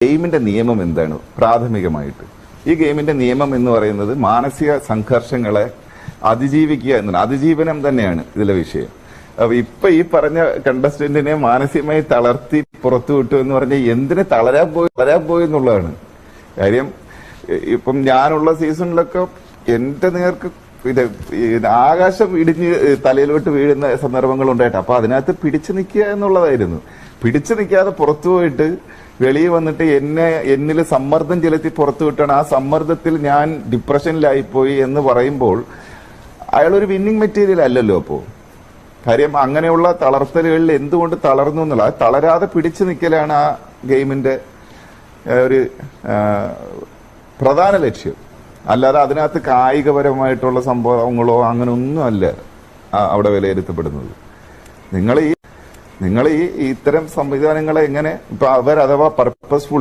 ഗെയിമിന്റെ നിയമം എന്താണ് പ്രാഥമികമായിട്ട്? ഈ ഗെയിമിന്റെ നിയമം എന്ന് പറയുന്നത് മാനസിക സംഘർഷങ്ങളെ അതിജീവിക്കുക എന്നാണ്. അതിജീവനം തന്നെയാണ് ഇതിലെ വിഷയം. അപ്പൊ ഇപ്പൊ ഈ പറഞ്ഞ കണ്ടസ്റ്റന്റിനെ മാനസികമായി തളർത്തി പുറത്തു വിട്ടു എന്ന് പറഞ്ഞാൽ എന്തിന് തളരാൻ പോയി എന്നുള്ളതാണ് കാര്യം. ഇപ്പം ഞാനുള്ള സീസണിലൊക്കെ എന്റെ നേർക്ക് ആകാശം ഇടിഞ്ഞ് തലയിലോട്ട് വീഴുന്ന സന്ദർഭങ്ങൾ ഉണ്ടായിട്ട് അപ്പൊ അതിനകത്ത് പിടിച്ചു നിൽക്കുക എന്നുള്ളതായിരുന്നു. പിടിച്ചു നിൽക്കാതെ പുറത്തു പോയിട്ട് വെളിയിൽ വന്നിട്ട് എന്നിൽ സമ്മർദ്ദം ചെലുത്തി പുറത്തു വിട്ടാണ്. ആ സമ്മർദ്ദത്തിൽ ഞാൻ ഡിപ്രഷനിലായിപ്പോയി എന്ന് പറയുമ്പോൾ അയാളൊരു വിന്നിങ് മെറ്റീരിയൽ അല്ലല്ലോ. അപ്പോ കാര്യം അങ്ങനെയുള്ള തളർത്തലുകളിൽ എന്തുകൊണ്ട് തളർന്നു എന്നുള്ള തളരാതെ പിടിച്ചു നിൽക്കലാണ് ആ ഗെയിമിന്റെ ഒരു പ്രധാന ലക്ഷ്യം. അല്ലാതെ അതിനകത്ത് കായികപരമായിട്ടുള്ള സംഭവങ്ങളോ അങ്ങനെ ഒന്നും അല്ല അവിടെ വിലയിരുത്തപ്പെടുന്നത്. നിങ്ങൾ ഈ ഇത്തരം സംവിധാനങ്ങളെ എങ്ങനെ ഇപ്പൊ അഥവാ പർപ്പസ്ഫുള്ളി